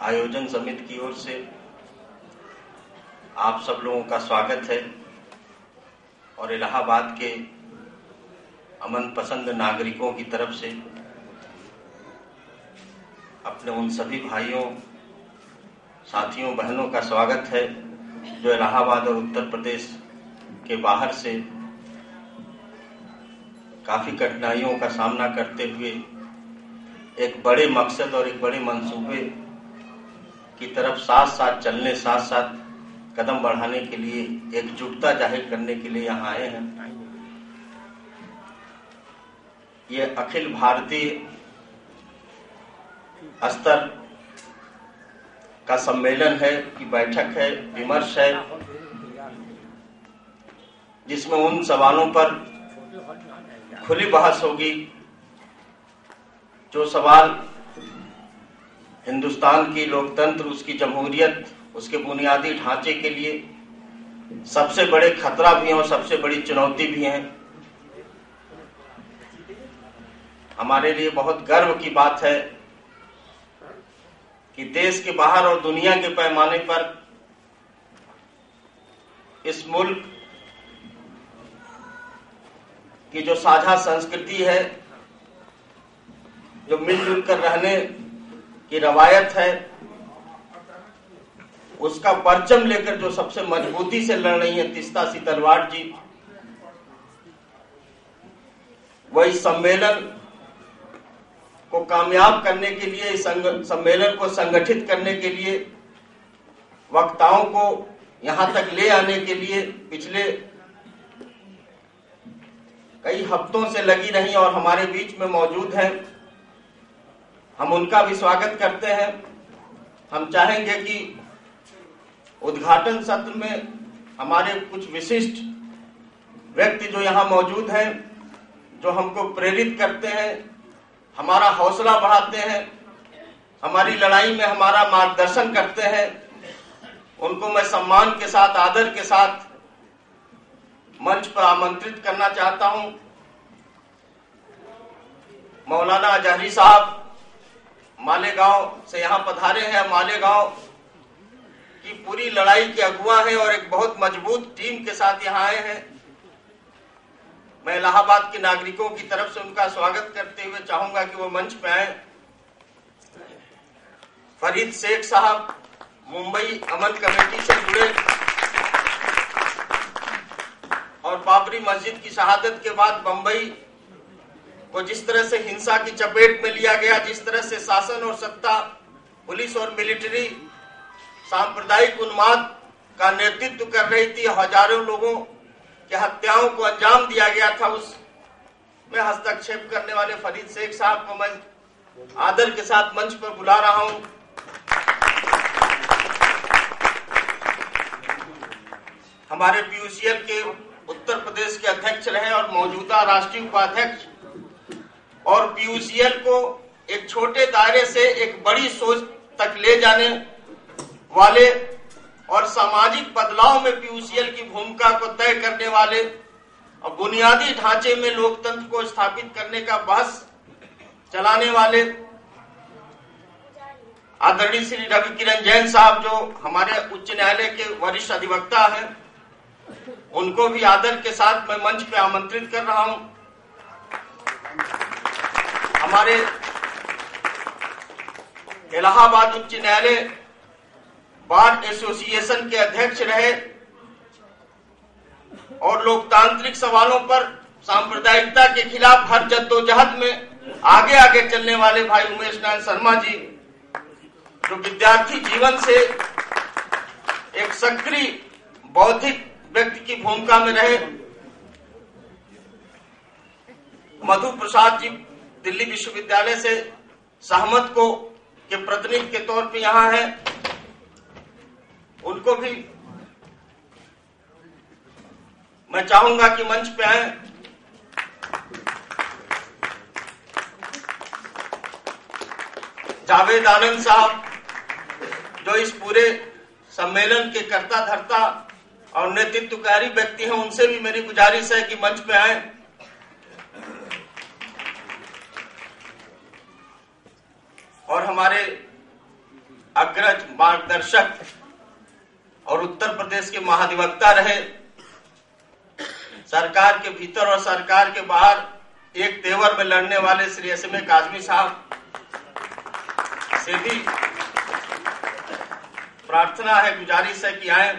आयोजन समिति की ओर से आप सब लोगों का स्वागत है और इलाहाबाद के अमन पसंद नागरिकों की तरफ से अपने उन सभी भाइयों, साथियों, बहनों का स्वागत है जो इलाहाबाद और उत्तर प्रदेश के बाहर से काफी कठिनाइयों का सामना करते हुए एक बड़े मकसद और एक बड़े मंसूबे की तरफ साथ साथ चलने, साथ साथ कदम बढ़ाने के लिए, एकजुटता जाहिर करने के लिए यहाँ आए हैं। ये अखिल भारतीय स्तर का सम्मेलन है कि बैठक है, विमर्श है, जिसमें उन सवालों पर खुली बहस होगी जो सवाल हिंदुस्तान की लोकतंत्र, उसकी जमहूरियत, उसके बुनियादी ढांचे के लिए सबसे बड़े खतरा भी हैं और सबसे बड़ी चुनौती भी हैं। हमारे लिए बहुत गर्व की बात है कि देश के बाहर और दुनिया के पैमाने पर इस मुल्क की जो साझा संस्कृति है, जो मिलजुल कर रहने की रवायत है, उसका परचम लेकर जो सबसे मजबूती से लड़ रही है तीस्ता सी तलवार जी, वह इस सम्मेलन को कामयाब करने के लिए, इस सम्मेलन को संगठित करने के लिए, वक्ताओं को यहां तक ले आने के लिए पिछले कई हफ्तों से लगी रही और हमारे बीच में मौजूद है। हम उनका भी स्वागत करते हैं। हम चाहेंगे कि उद्घाटन सत्र में हमारे कुछ विशिष्ट व्यक्ति जो यहाँ मौजूद हैं, जो हमको प्रेरित करते हैं, हमारा हौसला बढ़ाते हैं, हमारी लड़ाई में हमारा मार्गदर्शन करते हैं, उनको मैं सम्मान के साथ, आदर के साथ मंच पर आमंत्रित करना चाहता हूं। मौलाना अजहरी साहब मालेगांव से यहाँ पधारे हैं। मालेगांव की पूरी लड़ाई के अगुवा है और एक बहुत मजबूत टीम के साथ यहाँ आए हैं। मैं इलाहाबाद के नागरिकों की तरफ से उनका स्वागत करते हुए चाहूंगा कि वो मंच पे आए। फरीद शेख साहब मुंबई अमन कमेटी से जुड़े और बाबरी मस्जिद की शहादत के बाद बंबई को जिस तरह से हिंसा की चपेट में लिया गया, जिस तरह से शासन और सत्ता, पुलिस और मिलिट्री सांप्रदायिक उन्माद का नेतृत्व कर रही थी, हजारों लोगों की हत्याओं को अंजाम दिया गया था, उसमें हस्तक्षेप करने वाले फरीद शेख साहब को मैं आदर के साथ मंच पर बुला रहा हूं। हमारे पीयूसीएल के उत्तर प्रदेश के अध्यक्ष रहे और मौजूदा राष्ट्रीय उपाध्यक्ष, और पीयूसीएल को एक छोटे दायरे से एक बड़ी सोच तक ले जाने वाले और सामाजिक बदलाव में पीयूसीएल की भूमिका को तय करने वाले और बुनियादी ढांचे में लोकतंत्र को स्थापित करने का बहस चलाने वाले आदरणीय श्री रवि किरण जैन साहब, जो हमारे उच्च न्यायालय के वरिष्ठ अधिवक्ता हैं, उनको भी आदर के साथ मैं मंच पे आमंत्रित कर रहा हूं। हमारे इलाहाबाद उच्च न्यायालय बार एसोसिएशन के अध्यक्ष रहे और लोकतांत्रिक सवालों पर सांप्रदायिकता के खिलाफ हर जद्दोजहद में आगे आगे चलने वाले भाई उमेश नारायण शर्मा जी, जो विद्यार्थी जीवन से एक सक्रिय बौद्धिक व्यक्ति की भूमिका में रहे, मधु प्रसाद जी दिल्ली विश्वविद्यालय से सहमत को के प्रतिनिधि के तौर पे यहाँ हैं, उनको भी मैं चाहूंगा कि मंच पे आए। जावेद आनंद साहब, जो इस पूरे सम्मेलन के कर्ता धर्ता और नेतृत्वकारी व्यक्ति हैं, उनसे भी मेरी गुजारिश है कि मंच पे आए। और हमारे अग्रज मार्गदर्शक और उत्तर प्रदेश के महाधिवक्ता रहे, सरकार के भीतर और सरकार के बाहर एक तेवर में लड़ने वाले श्री एस.एम. काजमी साहब से भी प्रार्थना है, गुजारिश है कि आए।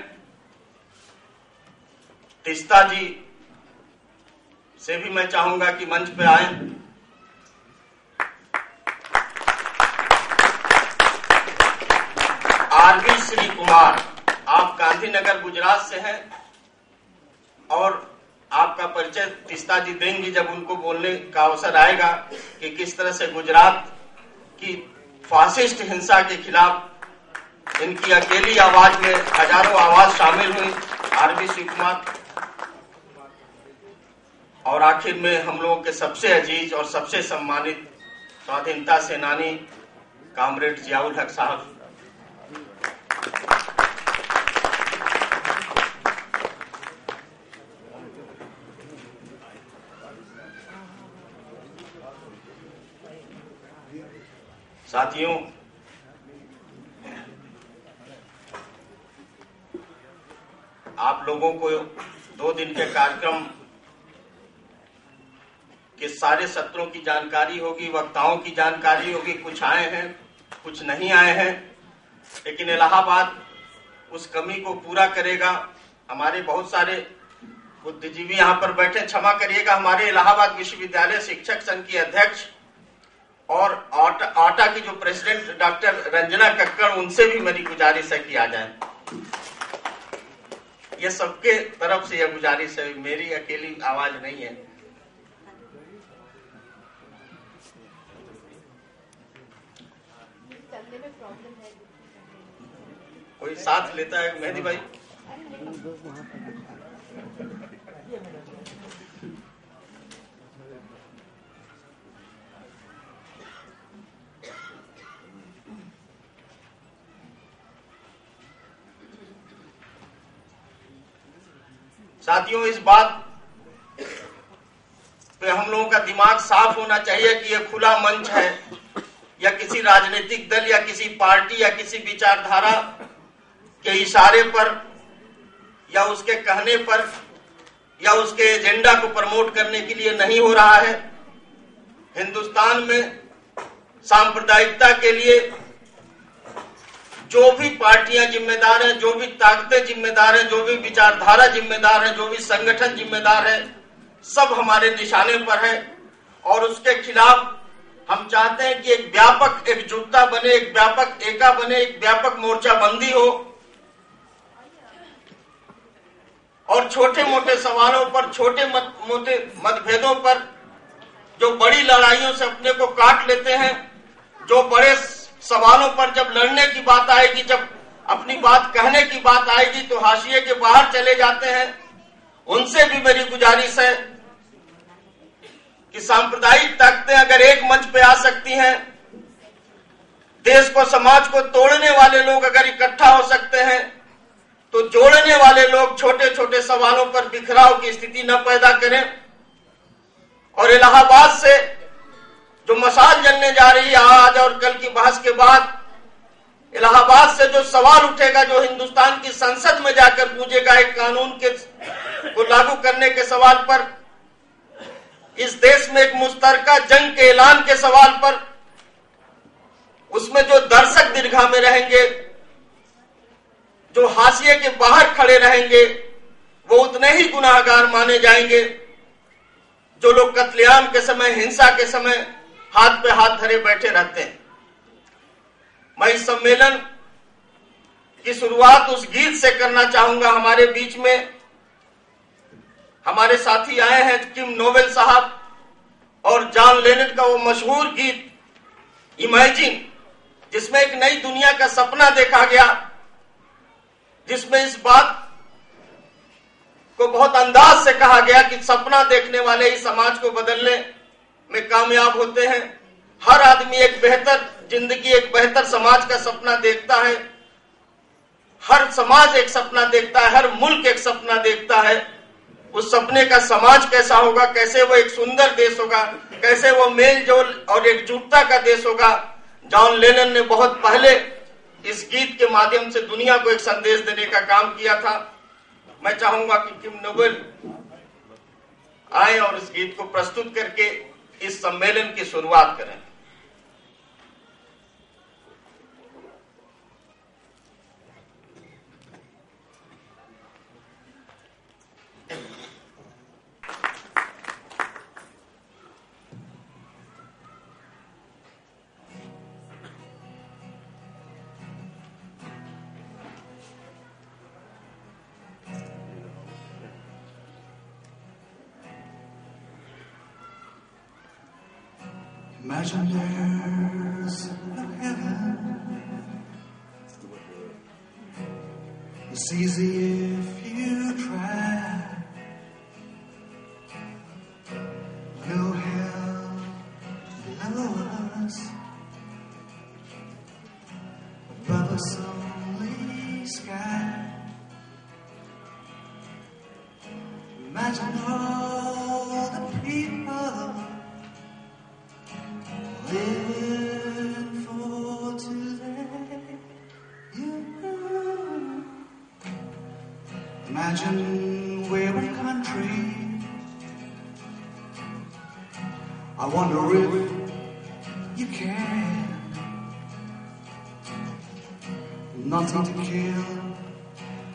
तिस्ता जी से भी मैं चाहूंगा कि मंच पे आए। आरवी श्री कुमार, आप गांधीनगर गुजरात से हैं और आपका परिचय तिस्ता जी देंगी जब उनको बोलने का अवसर आएगा कि किस तरह से गुजरात की फासिस्ट हिंसा के खिलाफ इनकी अकेली आवाज में हजारों आवाज शामिल हुई। आरवी श्री कुमार। और आखिर में हम लोगों के सबसे अजीज और सबसे सम्मानित स्वाधीनता सेनानी कामरेड जियाउल हक साहब। साथियों, आप लोगों को 2 दिन के कार्यक्रम के सारे सत्रों की जानकारी होगी, वक्ताओं की जानकारी होगी। कुछ आए हैं, कुछ नहीं आए हैं, लेकिन इलाहाबाद उस कमी को पूरा करेगा। हमारे बहुत सारे बुद्धिजीवी यहाँ पर बैठे, क्षमा करिएगा, हमारे इलाहाबाद विश्वविद्यालय शिक्षक संघ की अध्यक्ष और आटा की जो प्रेसिडेंट डॉक्टर रंजना कक्कड़, उनसे भी मेरी गुजारिश है कि आ जाए। ये सबके तरफ से यह गुजारिश है, मेरी अकेली आवाज नहीं है। कोई साथ लेता है? मेहदी भाई। साथियों, इस बात पे हम लोगों का दिमाग साफ होना चाहिए कि यह खुला मंच है या किसी राजनीतिक दल या किसी पार्टी या किसी विचारधारा के इशारे पर या उसके कहने पर या उसके एजेंडा को प्रमोट करने के लिए नहीं हो रहा है। हिंदुस्तान में सांप्रदायिकता के लिए जो भी पार्टियां जिम्मेदार हैं, जो भी ताकतें जिम्मेदार हैं, जो भी विचारधारा जिम्मेदार है, जो भी संगठन जिम्मेदार है, सब हमारे निशाने पर है। और उसके खिलाफ हम चाहते हैं कि एक व्यापक एकजुटता बने, एक व्यापक एका बने, एक व्यापक मोर्चाबंदी हो और छोटे मोटे सवालों पर, छोटे मोटे मतभेदों पर, जो बड़ी लड़ाइयों से अपने को काट लेते हैं, जो बड़े सवालों पर जब लड़ने की बात आएगी, जब अपनी बात कहने की बात आएगी तो हाशिए के बाहर चले जाते हैं। उनसे भी मेरी गुजारिश है कि सांप्रदायिक ताकतें अगर एक मंच पे आ सकती हैं, देश को, समाज को तोड़ने वाले लोग अगर इकट्ठा हो सकते हैं, तो जोड़ने वाले लोग छोटे छोटे सवालों पर बिखराव की स्थिति न पैदा करें। और इलाहाबाद से जो मसाल जलने जा रही है आज और कल की बहस के बाद, इलाहाबाद से जो सवाल उठेगा, जो हिंदुस्तान की संसद में जाकर पूछेगा एक कानून के को लागू करने के सवाल पर, इस देश में एक मुश्तरका जंग के ऐलान के सवाल पर उसमें जो दर्शक दीर्घा में रहेंगे, जो हाशिए के बाहर खड़े रहेंगे, वो उतने ही गुनाहगार माने जाएंगे जो लोग कत्लेआम के समय, हिंसा के समय हाथ पे हाथ धरे बैठे रहते हैं। मैं इस सम्मेलन की शुरुआत उस गीत से करना चाहूंगा। हमारे बीच में हमारे साथी आए हैं किम नोवेल साहब, और जॉन लेनन का वो मशहूर गीत इमेजिन, जिसमें एक नई दुनिया का सपना देखा गया, जिसमें इस बात को बहुत अंदाज से कहा गया कि सपना देखने वाले ही समाज को बदलने में कामयाब होते हैं। हर आदमी एक बेहतर जिंदगी, एक बेहतर समाज का सपना देखता है। हर समाज एक सपना देखता है, हर मुल्क एक सपना देखता है। उस सपने का समाज कैसा होगा, कैसे वो एक सुंदर देश होगा, कैसे वो मेल जोल और एकजुटता का देश होगा, जॉन लेनन ने बहुत पहले इस गीत के माध्यम से दुनिया को एक संदेश देने का काम किया था। मैं चाहूंगा कि किम नोवेल आए और इस गीत को प्रस्तुत करके इस सम्मेलन की शुरुआत करें। Imagine there's a heaven. It's easy if you try. No hell below us, above us only sky. Imagine all the people living for today. Imagine we're a country. I wonder if you can. Nothing to kill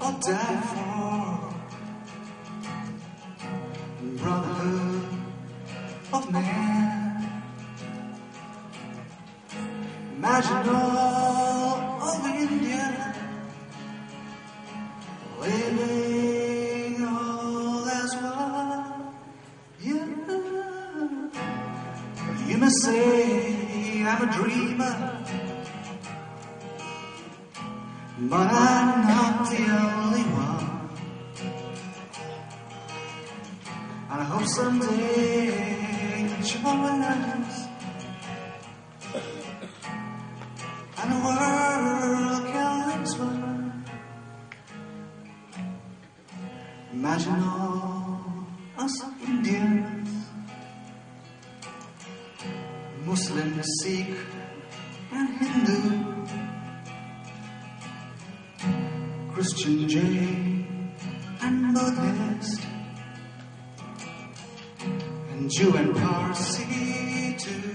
or die for. Brotherhood of man. Imagine all of India living all as one. You may say I'm a dreamer, but I'm not the only one. And I hope someday you'll join us, and the world can live as one. Imagine all us Indians, Muslim, Sikh and Hindu, Christian, Jain and Buddhist, and Jew and Parsi too.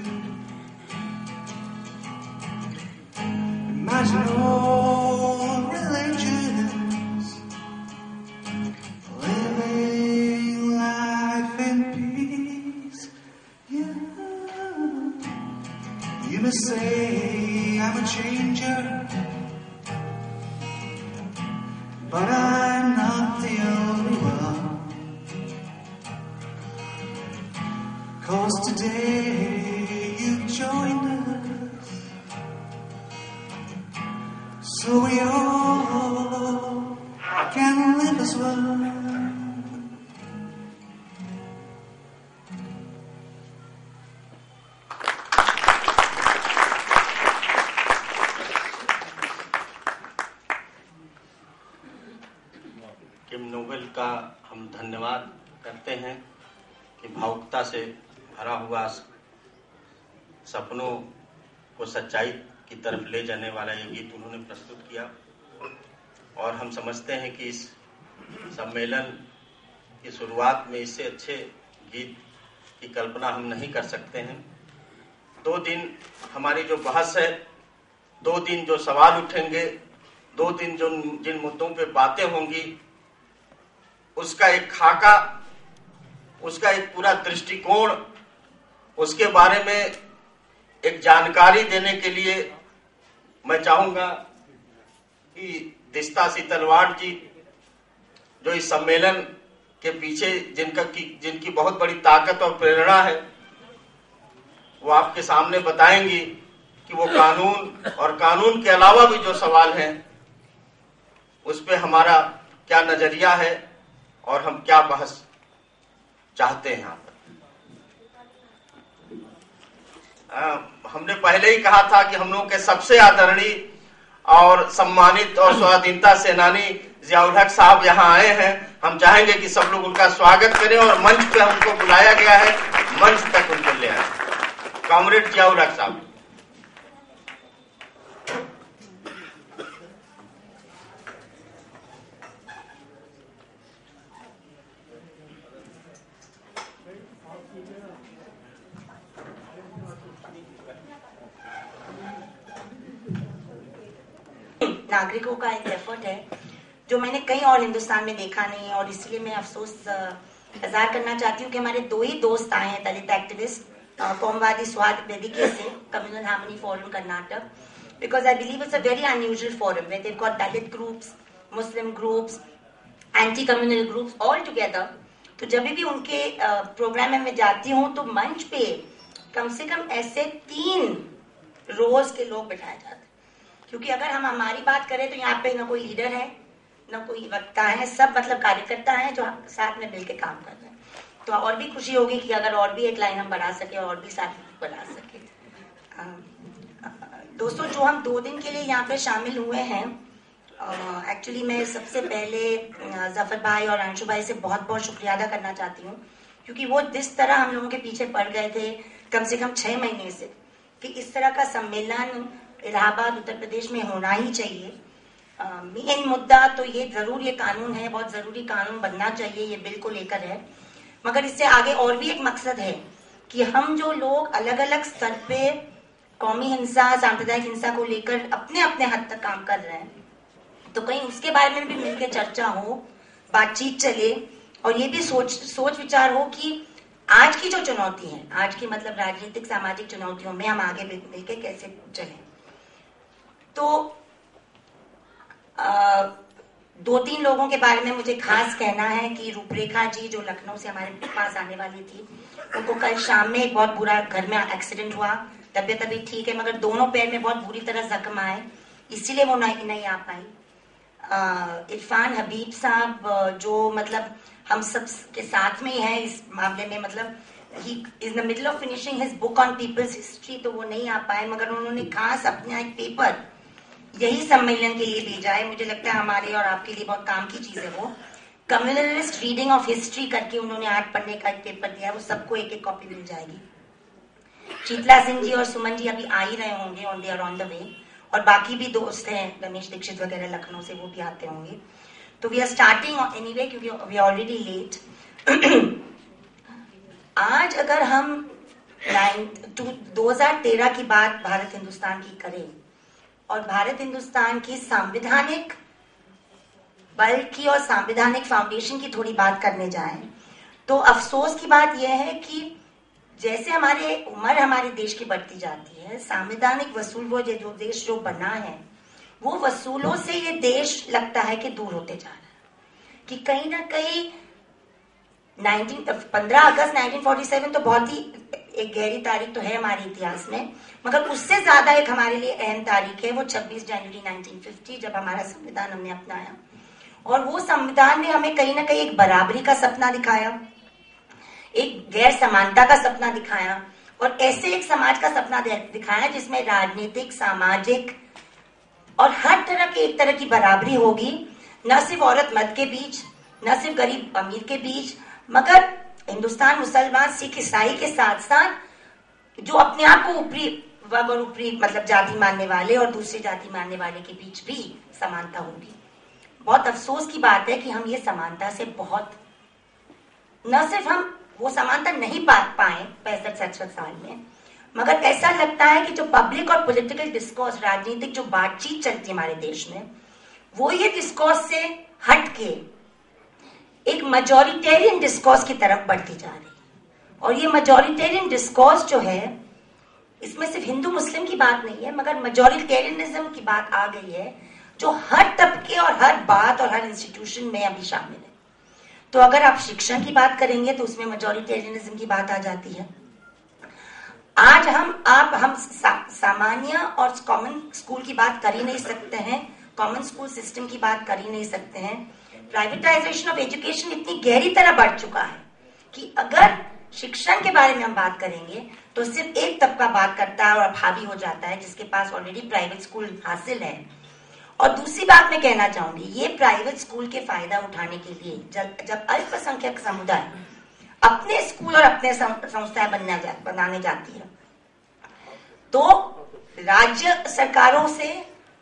Imagine all religions living life in peace. You may say I'm a changer, but I'm not the only one. 'Cause today you've joined us, so we all can live as one. Kim novel का हम धन्यवाद करते हैं कि भावुकता से भरा हुआ सपनों को सच्चाई की तरफ ले जाने वाला ये गीत उन्होंने प्रस्तुत किया। और हम समझते हैं कि इस सम्मेलन की शुरुआत में इससे अच्छे गीत की कल्पना हम नहीं कर सकते हैं। 2 दिन हमारी जो बहस है, 2 दिन जो सवाल उठेंगे, 2 दिन जो जिन मुद्दों पे बातें होंगी, उसका एक खाका, उसका एक पूरा दृष्टिकोण, उसके बारे में एक जानकारी देने के लिए मैं चाहूंगा कि दिस्ता सीतलवाड़ जी, जो इस सम्मेलन के पीछे जिनकी बहुत बड़ी ताकत और प्रेरणा है, वो आपके सामने बताएंगी कि वो कानून और कानून के अलावा भी जो सवाल हैं उस पे हमारा क्या नजरिया है और हम क्या बहस चाहते हैं यहाँ पर। हमने पहले ही कहा था कि हम लोगों के सबसे आदरणीय और सम्मानित और स्वाधीनता सेनानी जियाउल हक साहब यहाँ आए हैं। हम चाहेंगे कि सब लोग उनका स्वागत करें और मंच पे हमको बुलाया गया है, मंच तक उनको ले आए। कॉमरेड जियाउल हक साहब। नागरिकों का एक एफर्ट है जो मैंने कहीं और हिंदुस्तान में देखा नहीं है, और इसलिए मैं अफसोस इज़हार करना चाहती हूँ कि हमारे 2 ही दोस्त आए हैं दलित एक्टिविस्ट कौमवादी स्वाद वेदिके से, communal harmony forum Karnataka, because I believe it's a very unusual forum where they've got Dalit groups, Muslim groups, anti communal groups all together. तो जब भी उनके प्रोग्राम में मैं जाती हूँ तो मंच पे कम से कम ऐसे 3 रोज के लोग बिठाए जाते हैं, क्योंकि अगर हम हमारी बात करें तो यहाँ पे ना कोई लीडर है, ना कोई वक्ता है, सब मतलब कार्यकर्ता हैं जो साथ में मिलकर काम कर रहे हैं। तो और भी खुशी होगी कि अगर और भी एक लाइन हम बढ़ा सके और भी साथ बढ़ा सके। दोस्तों, जो हम 2 दिन के लिए यहाँ पे शामिल हुए हैं, एक्चुअली मैं सबसे पहले जफर भाई और अंशु भाई से बहुत बहुत शुक्रिया अदा करना चाहती हूँ, क्योंकि वो जिस तरह हम लोगों के पीछे पड़ गए थे कम से कम 6 महीने से कि इस तरह का सम्मेलन इलाहाबाद उत्तर प्रदेश में होना ही चाहिए। मेन मुद्दा तो ये जरूर ये कानून है, बहुत जरूरी कानून बनना चाहिए, ये बिल को लेकर है, मगर इससे आगे और भी एक मकसद है कि हम जो लोग अलग अलग स्तर पे कौमी हिंसा, सांप्रदायिक हिंसा को लेकर अपने अपने हद तक काम कर रहे हैं, तो कहीं उसके बारे में भी मिलकर चर्चा हो, बातचीत चले, और ये भी सोच विचार हो कि आज की जो चुनौती है, आज की मतलब राजनीतिक सामाजिक चुनौतियों में हम आगे मिलकर कैसे चलें। तो 2-3 लोगों के बारे में मुझे खास कहना है कि रूपरेखा जी जो लखनऊ से हमारे पास आने वाली थी, उनको कल शाम में एक बहुत बुरा घर में एक्सीडेंट हुआ, तबियत अभी ठीक है मगर दोनों पैर में बहुत बुरी तरह जख्म आए, इसीलिए वो नहीं आ पाई। इरफान हबीब साहब जो मतलब हम सब के साथ में ही है इस मामले में, मतलब he is the middle of finishing his book on people's history, तो वो नहीं आ पाए, मगर उन्होंने खास अपना एक पेपर यही सम्मेलन के लिए भेजा है। मुझे लगता है हमारे और आपके लिए बहुत काम की चीज है वो। कम्युनलिस्ट रीडिंग ऑफ हिस्ट्री करके उन्होंने 8 पन्ने का एक पेपर दिया है, वो सबको एक एक कॉपी मिल जाएगी। शीतला सिंह जी और सुमन जी अभी आ ही रहे होंगे, on they are on the way, और बाकी भी दोस्त हैं, रमेश दीक्षित वगैरह लखनऊ से, वो भी आते होंगे। तो वी आर स्टार्टिंग एनीवे क्योंकि वी आर ऑलरेडी लेट। आज अगर हम 2013 की बात भारत हिंदुस्तान की करें और भारत हिंदुस्तान की सांविधानिक बल की और सांविधानिक फाउंडेशन की थोड़ी बात करने जाएं, तो अफसोस की बात यह है कि जैसे हमारे उम्र हमारे देश की बढ़ती जाती है, संवैधानिक वसूल वो जो देश जो बना है वो वसूलों से ये देश लगता है कि दूर होते जा रहा है, कि कहीं ना कहीं 15 अगस्त 1947 तो बहुत ही एक गहरी तारीख तो है हमारे इतिहास में, मगर उससे ज्यादा एक हमारे लिए अहम तारीख है वो 26 जनवरी 1950 जब हमारा संविधान हमने अपनाया। और वो संविधान ने हमें कहीं ना कहीं एक बराबरी का सपना दिखाया, एक गैर समानता का सपना दिखाया, और ऐसे एक समाज का सपना दिखाया जिसमें राजनीतिक, सामाजिक और हर तरह की एक तरह की बराबरी होगी, न सिर्फ औरत मर्द के बीच, न सिर्फ गरीब अमीर के बीच, मगर हिंदुस्तान मुसलमान सिख ईसाई के साथ साथ जो अपने आप को ऊपरी वर्ग और ऊपरी मतलब जाति मानने वाले और दूसरी जाति मानने वाले के बीच भी समानता होगी। बहुत अफसोस की बात है कि हम ये समानता से बहुत, न सिर्फ हम वो समानता नहीं पा पाए 65-67 साल में, मगर ऐसा लगता है कि जो पब्लिक और पॉलिटिकल डिस्कोर्स, राजनीतिक जो बातचीत चलती है हमारे देश में, वो ये डिस्कोर्स से हट के एक मेजॉरिटेरियन डिस्कोर्स की तरफ बढ़ती जा रही है। और ये मेजॉरिटेरियन डिस्कोर्स जो है, इसमें सिर्फ हिंदू मुस्लिम की बात नहीं है, मगर मेजॉरिटेरियनिज्म की बात आ गई है, जो हर तबके और हर बात और हर इंस्टीट्यूशन में अभी शामिल है। तो अगर आप शिक्षण की बात करेंगे तो उसमें मेजॉरिटेरियनिज्म की बात आ जाती है। आज हम सामान्य और कॉमन स्कूल की बात कर ही नहीं सकते हैं, कॉमन स्कूल सिस्टम की बात कर ही नहीं सकते हैं। प्राइवेटाइजेशन ऑफ एजुकेशन इतनी गहरी तरह बढ़ चुका है कि अगर शिक्षण के बारे में हम बात करेंगे तो सिर्फ एक तबका बात करता है और हावी हो जाता है, जिसके पास ऑलरेडी प्राइवेट स्कूल हासिल है। और दूसरी बात मैं कहना चाहूंगी, ये प्राइवेट स्कूल के फायदा उठाने के लिए जब अल्पसंख्यक समुदाय अपने स्कूल और अपने संस्थाएं बनाने जाती है, तो राज्य सरकारों से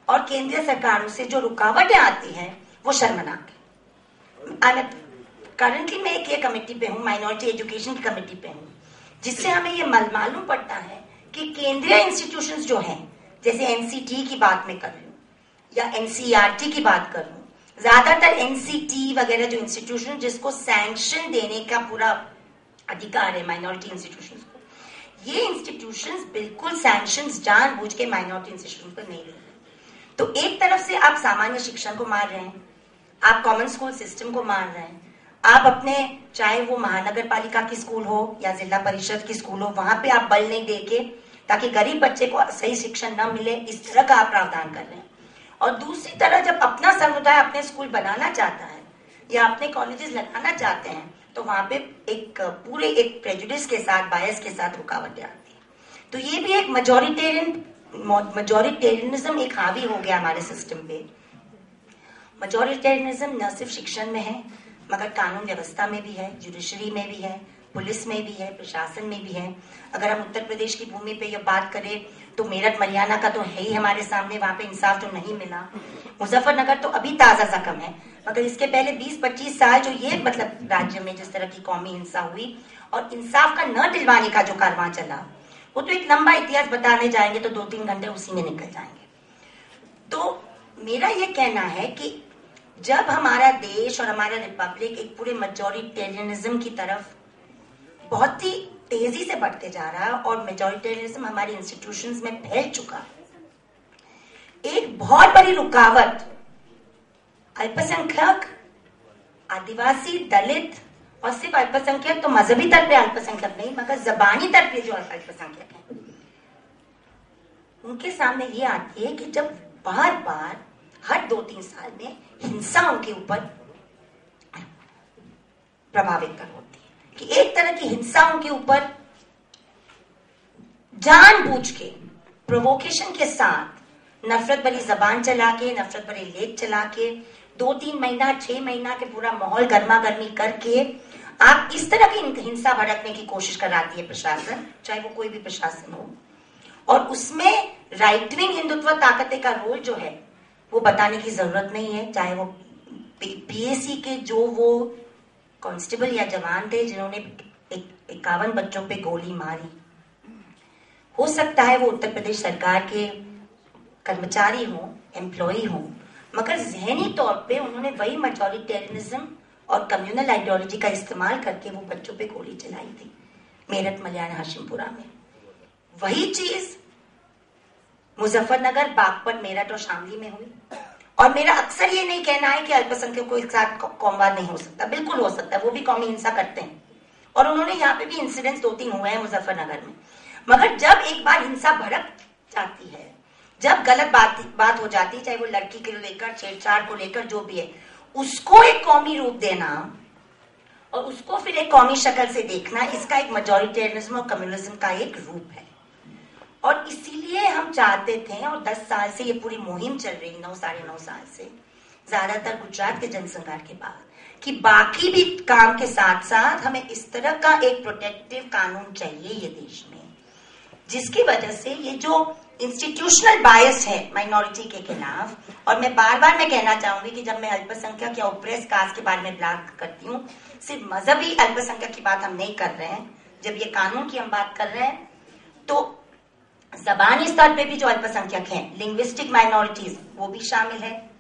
और केंद्रीय सरकारों से जो रुकावटें आती हैं वो शर्मनाक है। करंटली मैं एक ये कमेटी पे हूँ, माइनॉरिटी एजुकेशन की कमेटी पे हूँ, जिससे हमें ये मालूम पड़ता है कि केंद्रीय इंस्टीट्यूशंस जो हैं, जैसे एनसीटी की बात मैं कर रही हूँ या एनसीईआरटी की बात कर रही हूँ, ज्यादातर एनसीटी वगैरह जो इंस्टीट्यूशन जिसको सैंक्शन देने का पूरा अधिकार है माइनॉरिटी इंस्टीट्यूशंस को, ये इंस्टीट्यूशंस बिल्कुल सैंक्शंस जानबूझ के माइनॉरिटी इंस्टीट्यूशन पर नहीं दे रहे। तो एक तरफ से आप सामान्य शिक्षण को मार रहे हैं, आप कॉमन स्कूल सिस्टम को मार रहे हैं, आप अपने चाहे वो महानगर पालिका की स्कूल हो या जिला परिषद की स्कूल हो, वहां पे आप बल नहीं देके ताकि गरीब बच्चे को सही शिक्षण न मिले, इस तरह का आप प्रावधान कर रहे हैं। और दूसरी तरह जब अपना समुदाय अपने स्कूल बनाना चाहता है या अपने कॉलेजेस लगाना चाहते हैं, तो वहां पे एक प्रेजुडिस के साथ, बायस के साथ रुकावटें आती है। तो ये भी एक मेजॉरिटेरियनिज्म एक हावी हो गया हमारे सिस्टम पे। मेजॉरिटेरियनिज्म न सिर्फ शिक्षण में है, मगर कानून व्यवस्था में भी है, जुडिशरी में भी है, पुलिस में भी है, प्रशासन में भी है। अगर हम उत्तर प्रदेश की भूमि पे ये बात करें तो मेरठ मरियाना का तो है ही हमारे सामने, वहां पे इंसाफ तो नहीं मिला। मुजफ्फरनगर तो अभी ताजा जख्म है, मगर इसके पहले 20-25 साल जो ये मतलब राज्य में जिस तरह की कौमी हिंसा हुई और इंसाफ का न दिलवाने का जो कारवां चला, वो तो एक लंबा इतिहास बताने जाएंगे तो 2-3 घंटे उसी में निकल जाएंगे। तो मेरा ये कहना है कि जब हमारा देश और हमारा रिपब्लिक एक पूरे मेजॉरिटेरियनिज्म की तरफ बहुत ही तेजी से बढ़ते जा रहा है और मेजॉरिटेरियनिज्म हमारे इंस्टीट्यूशंस में फैल चुका है, एक बहुत बड़ी रुकावट अल्पसंख्यक, आदिवासी, दलित और सिर्फ अल्पसंख्यक तो मजहबी तौर पे अल्पसंख्यक नहीं, मगर जबानी तौर पे जो अल्पसंख्यक है, उनके सामने ये आती है कि जब बार बार हर 2-3 साल में हिंसा उनके ऊपर प्रभावित कर होती है, कि एक तरह की हिंसा उनके ऊपर जानबूझ के प्रोवोकेशन के साथ नफरत भरी जबान चला के, नफरत भरे लेख चला के, 2-3 महीना 6 महीना के पूरा माहौल गर्मा गर्मी करके आप इस तरह की हिंसा भड़कने की कोशिश कराती है प्रशासन, चाहे वो कोई भी प्रशासन हो। और उसमें राइट विंग हिंदुत्व ताकतें का रोल जो है वो बताने की जरूरत नहीं है, चाहे वो पीएसी के जो वो कांस्टेबल या जवान थे जिन्होंने 51 बच्चों पे गोली मारी, हो सकता है वो उत्तर प्रदेश सरकार के कर्मचारी हो, एम्प्लॉई हो, मगर जहनी तौर पे उन्होंने वही मेजॉरिटेरियनिज्म और कम्युनल आइडियोलॉजी का इस्तेमाल करके वो बच्चों पे गोली चलाई थी मेरठ, मलियाना, हाशिमपुरा में। वही चीज मुजफ्फरनगर, बागपत, मेरठ और शामली में हुई। और मेरा अक्सर ये नहीं कहना है कि अल्पसंख्यकों के साथ कौमवाद नहीं हो सकता, बिल्कुल हो सकता है, वो भी कौमी हिंसा करते हैं और उन्होंने यहाँ पे भी इंसिडेंट्स 2-3 हुए हैं मुजफ्फरनगर में। मगर जब एक बार हिंसा भड़क जाती है, जब गलत बात हो जाती है, चाहे वो लड़की को लेकर, छेड़छाड़ को लेकर, जो भी है, उसको एक कौमी रूप देना और उसको फिर एक कौमी शक्ल से देखना, इसका एक मेजॉरिटेरियनिज्म और कम्युनिज्म का एक रूप है। और इसीलिए हम चाहते थे, और 10 साल से ये पूरी मुहिम चल रही, 9-9.5 साल से, ज्यादातर गुजरात के जनसंघर्ष के बाद, कि बाकी भी काम के साथ साथ हमें इस तरह का एक प्रोटेक्टिव कानून चाहिए ये देश में, जिसकी वजह से ये जो इंस्टीट्यूशनल बायस है माइनॉरिटी के खिलाफ। और मैं बार बार मैं कहना चाहूंगी कि जब मैं अल्पसंख्यक या ओप्रेस कास्ट के बारे में बात करती हूँ, सिर्फ मजहबी अल्पसंख्यक की बात हम नहीं कर रहे हैं। जब ये कानून की हम बात कर रहे हैं तो जबानी स्तर पे भी जो अल्पसंख्यक हैं, लिंग्विस्टिक माइनॉरिटीज, वो भी शामिल है।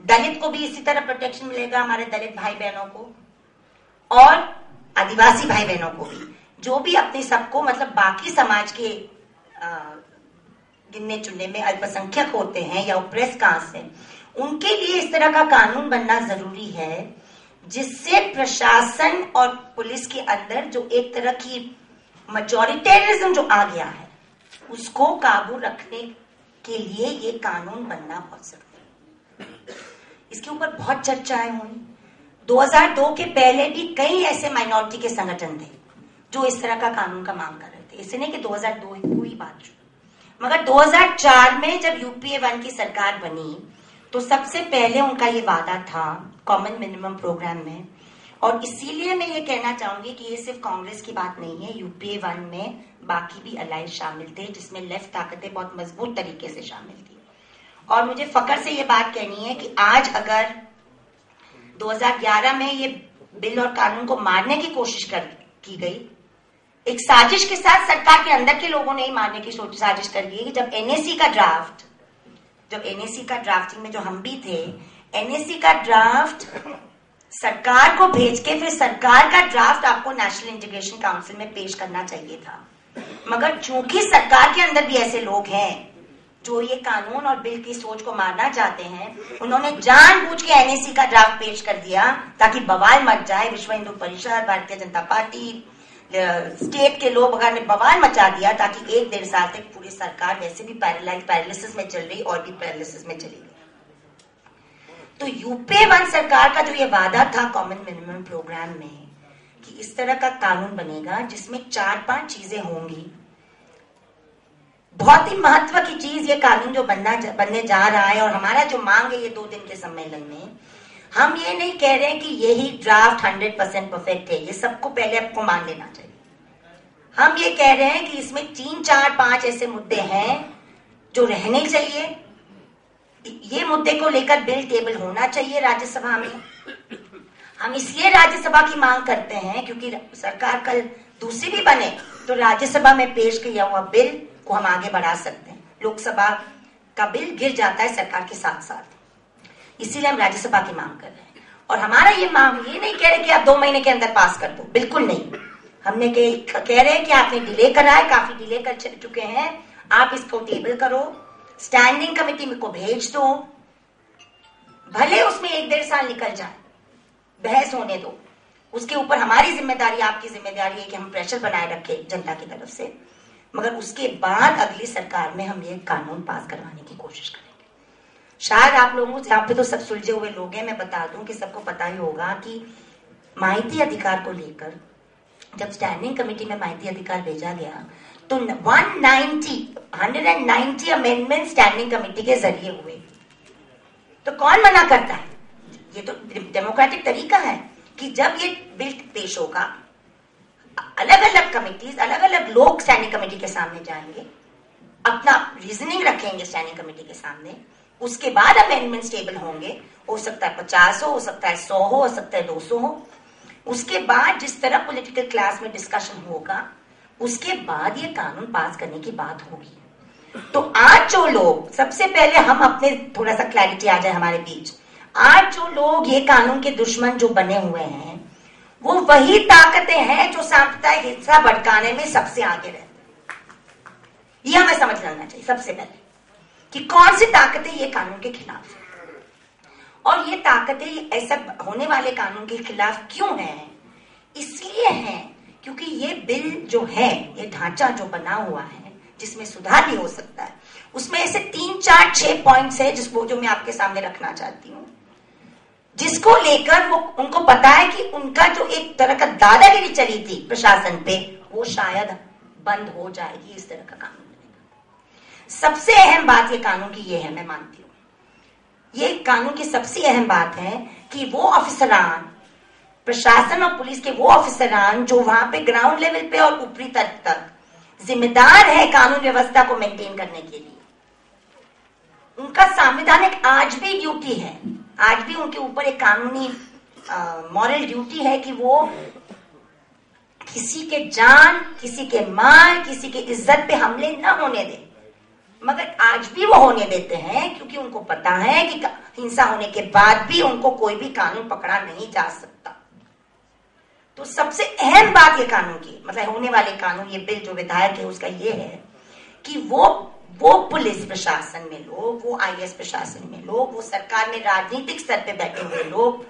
दलित को भी इसी तरह प्रोटेक्शन मिलेगा, हमारे दलित भाई बहनों को, और आदिवासी भाई बहनों को भी, जो भी अपने सबको मतलब बाकी समाज के गिनने चुनने में अल्पसंख्यक होते हैं या ओप्रेस कास्ट हैं, उनके लिए इस तरह का कानून बनना जरूरी है जिससे प्रशासन और पुलिस के अंदर जो एक तरह की मेजॉरिटेरिज्म जो आ गया है उसको काबू रखने के लिए ये कानून बनना बहुत जरूरी है। इसके ऊपर बहुत चर्चाएं हुई। 2002 के पहले भी कई ऐसे माइनॉरिटी के संगठन थे जो इस तरह का कानून का मांग कर रहे थे। इसलिए कि 2002 हुई बात, मगर 2004 में जब यूपीए 1 की सरकार बनी तो सबसे पहले उनका ये वादा था कॉमन मिनिमम प्रोग्राम में। और इसीलिए मैं ये कहना चाहूंगी कि ये सिर्फ कांग्रेस की बात नहीं है, यूपीए 1 में बाकी भी अलायंस शामिल थे जिसमें लेफ्ट ताकतें बहुत मजबूत तरीके से शामिल थी। और मुझे फख्र से ये बात कहनी है कि आज अगर 2011 में ये बिल और कानून को मारने की कोशिश की गई, एक साजिश के साथ सरकार के अंदर के लोगों ने ही मारने की साजिश कर दी कि जब एनएसी का ड्राफ्टिंग में जो हम भी थे, एनएसी का ड्राफ्ट सरकार को भेज के फिर सरकार का ड्राफ्ट आपको नेशनल इंटीग्रेशन काउंसिल में पेश करना चाहिए था। मगर चूंकि सरकार के अंदर भी ऐसे लोग हैं जो ये कानून और बिल की सोच को मारना चाहते हैं, उन्होंने जानबूझ के एनएसी का ड्राफ्ट पेश कर दिया ताकि बवाल मच जाए। विश्व हिंदू परिषद, भारतीय जनता पार्टी, स्टेट के लोग वगैरह ने बवाल मचा दिया ताकि 1-1.5 साल तक पूरी सरकार वैसे भी पैरालिसिस में चल रही और भी पैरालिसिस में चली गई। तो यूपीए 1 सरकार का जो ये वादा था कॉमन मिनिमम प्रोग्राम में कि इस तरह का कानून बनेगा जिसमें 4-5 चीजें होंगी। बहुत ही महत्व की चीज ये कानून जो बनने जा रहा है और हमारा जो मांग है ये 2 दिन के सम्मेलन में, हम ये नहीं कह रहे हैं कि यही ड्राफ्ट 100% परफेक्ट है, ये सबको पहले आपको मान लेना चाहिए। हम ये कह रहे हैं कि इसमें 3-4-5 ऐसे मुद्दे हैं जो रहने चाहिए। ये मुद्दे को लेकर बिल टेबल होना चाहिए राज्यसभा में। हम इसलिए राज्यसभा की मांग करते हैं क्योंकि सरकार कल दूसरी भी बने तो राज्यसभा में पेश किया हुआ बिल को हम आगे बढ़ा सकते हैं। लोकसभा का बिल गिर जाता है सरकार के साथ साथ, इसीलिए हम राज्यसभा की मांग कर रहे हैं। और हमारा ये मांग ये नहीं कह रहे कि आप 2 महीने के अंदर पास कर दो, बिल्कुल नहीं। हमने कह रहे हैं कि आपने डिले करा है, काफी डिले कर चुके हैं, आप इसको टेबल करो, स्टैंडिंग कमेटी में को भेज दो, भले उसमें 1-1.5 साल निकल जाए, बहस होने दो। उसके ऊपर हमारी जिम्मेदारी, आपकी जिम्मेदारी है कि हम प्रेशर बनाए रखें जनता की तरफ से, मगर उसके बाद अगली सरकार में हम ये कानून पास करवाने की कोशिश करेंगे। शायद आप लोगों से, यहाँ पे तो सब सुलझे हुए लोग हैं, मैं बता दूं कि सबको पता ही होगा कि माहिती अधिकार को लेकर जब स्टैंडिंग कमेटी में माहिती अधिकार भेजा गया तो 190 अमेंडमेंट स्टैंडिंग कमेटी के जरिए हुए। तो कौन मना करता है? ये तो डेमोक्रेटिक तरीका है कि जब ये बिल पेश होगा, अलग अलग कमिटीज, अलग अलग लोग स्टैंडिंग कमेटी के सामने जाएंगे, अपना रीजनिंग रखेंगे स्टैंडिंग कमेटी के सामने, उसके बाद अमेंडमेंट्स टेबल होंगे। हो सकता है 50 हो सकता है 100 हो सकता है 200 हो। उसके बाद जिस तरह पॉलिटिकल क्लास में डिस्कशन होगा, उसके बाद ये कानून पास करने की बात होगी। तो आज जो लोग, सबसे पहले हम अपने थोड़ा सा क्लैरिटी आ जाए हमारे बीच, आज जो लोग ये कानून के दुश्मन जो बने हुए हैं वो वही ताकतें हैं जो सांप्रदायिक हिंसा भड़काने में सबसे आगे रहते हैं। ये हमें समझ लेना चाहिए सबसे पहले कि कौन सी ताकतें ये कानून के खिलाफ है, और ये ताकतें ऐसा होने वाले कानून के खिलाफ क्यों हैं? इसलिए हैं क्योंकि ये बिल जो है, ये ढांचा जो बना हुआ है जिसमें सुधार भी हो सकता है, उसमें ऐसे 3-4-6 पॉइंट्स है जिसको जो मैं आपके सामने रखना चाहती हूँ, जिसको लेकर वो उनको पता है कि उनका जो एक तरह का दादागिरी चली थी प्रशासन पे, वो शायद बंद हो जाएगी। इस तरह का कानून बनेगा। सबसे अहम बात ये कानून की ये है, मैं मानती हूँ, ये कानून की सबसे अहम बात है कि वो ऑफिसरान, प्रशासन और पुलिस के वो ऑफिसरान जो वहां पे ग्राउंड लेवल पे और ऊपरी तक जिम्मेदार है कानून व्यवस्था को मेंटेन करने के लिए। उनका संवैधानिक आज भी ड्यूटी है, आज भी उनके ऊपर एक कानूनी मॉरल ड्यूटी है कि वो किसी के जान, किसी के माल, किसी के इज्जत पे हमले न होने दें। मगर आज भी वो होने देते हैं क्योंकि उनको पता है कि हिंसा होने के बाद भी उनको कोई भी कानून पकड़ा नहीं जा सकता। तो सबसे अहम बात ये कानून की, मतलब होने वाले कानून, ये बिल जो विधायक है उसका ये है कि वो पुलिस प्रशासन में लोग, वो आईएएस प्रशासन में लोग, वो सरकार में राजनीतिक स्तर पे बैठे हुए लोग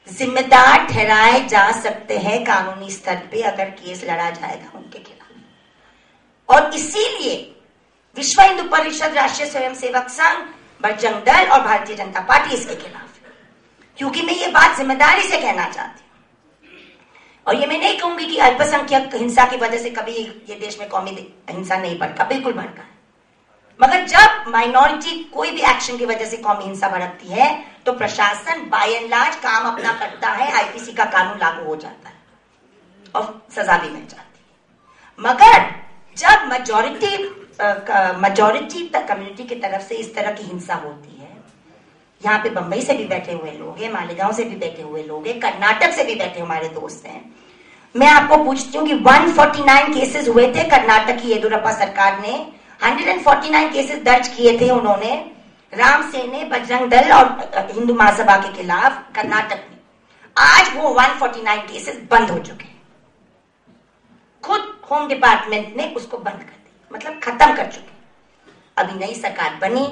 जिम्मेदार ठहराए जा सकते हैं कानूनी स्तर पे अगर केस लड़ा जाएगा उनके खिलाफ। और इसीलिए विश्व हिंदू परिषद, राष्ट्रीय स्वयंसेवक संघ, बजरंग दल और भारतीय जनता पार्टी इसके खिलाफ है। क्योंकि मैं ये बात जिम्मेदारी से कहना चाहती हूँ, और ये मैं नहीं कहूंगी कि अल्पसंख्यक हिंसा की वजह से कभी ये देश में कौमी हिंसा नहीं भड़का, बिल्कुल भड़का है। मगर जब माइनॉरिटी कोई भी एक्शन की वजह से कौमी हिंसा भड़कती है तो प्रशासन बाय एंड लार्ज काम अपना करता है, आईपीसी का कानून लागू हो जाता है और सजा भी मिल जाती है। मगर जब मेजॉरिटी कम्युनिटी की तरफ से इस तरह की हिंसा होती है, यहाँ पे बंबई से भी बैठे हुए लोग हैं, मालेगांव से भी बैठे हुए लोग हैं, कर्नाटक से भी बैठे हमारे दोस्त हैं। मैं आपको पूछती हूँ कि 149 केसेस हुए थे कर्नाटक की येदियुरप्पा सरकार ने, 149 केसेस दर्ज किए थे उन्होंने राम सेने, बजरंग दल और हिंदू महासभा के खिलाफ कर्नाटक में। आज वो 149 केसेस बंद हो चुके हैं, खुद होम डिपार्टमेंट ने उसको बंद कर दिया, मतलब खत्म कर चुके। अभी नई सरकार बनी,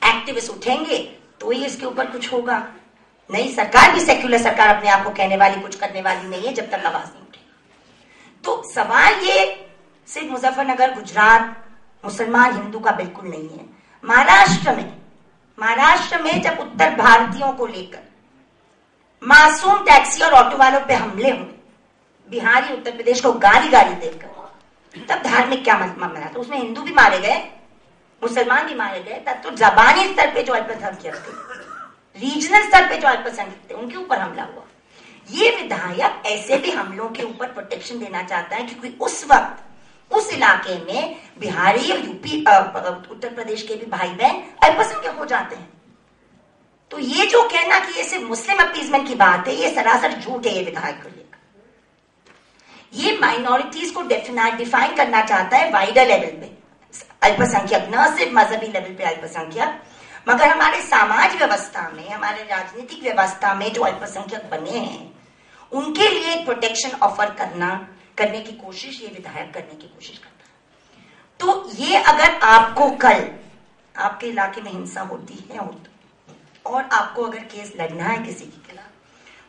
एक्टिविस्ट उठेंगे तो ही इसके ऊपर कुछ होगा। नई सरकार भी सेक्युलर सरकार अपने आप को कहने वाली कुछ करने वाली नहीं है जब तक आवाज नहीं उठेगी। तो सवाल ये सिर्फ मुजफ्फरनगर, गुजरात, मुसलमान हिंदू का बिल्कुल नहीं है। महाराष्ट्र में जब उत्तर भारतीयों को लेकर मासूम टैक्सी और ऑटो वालों पे हमले हुए, बिहारी उत्तर प्रदेश को गाली देकर, तब धार्मिक क्या मामला था? उसमें हिंदू भी मारे गए, मुसलमान भी मारे गए। तब तो जबानी स्तर पे जो अल्पसंख्यक थे, रीजनल स्तर पे जो अल्पसंख्यक थे, उनके ऊपर हमला हुआ। ये विधायक ऐसे भी हमलों के ऊपर प्रोटेक्शन देना चाहता है क्योंकि उस वक्त उस इलाके में बिहारी और यूपी उत्तर प्रदेश के भी भाई बहन अल्पसंख्यक हो जाते हैं। तो ये जो कहना कि ये सिर्फ मुस्लिम अपीजमेंट की बात है, ये सरासर झूठ है। ये विधायक को लेकर ये माइनॉरिटीज को डिफाइन करना चाहता है वाइडर लेवल पे अल्पसंख्यक, न सिर्फ मजहबी लेवल पे अल्पसंख्यक, मगर हमारे समाज व्यवस्था में, हमारे राजनीतिक व्यवस्था में जो अल्पसंख्यक बने हैं उनके लिए एक प्रोटेक्शन ऑफर करने की कोशिश ये विधायक करने की कोशिश करता है। तो ये अगर आपको कल आपके इलाके में हिंसा होती है और आपको अगर केस लड़ना है किसी के खिलाफ,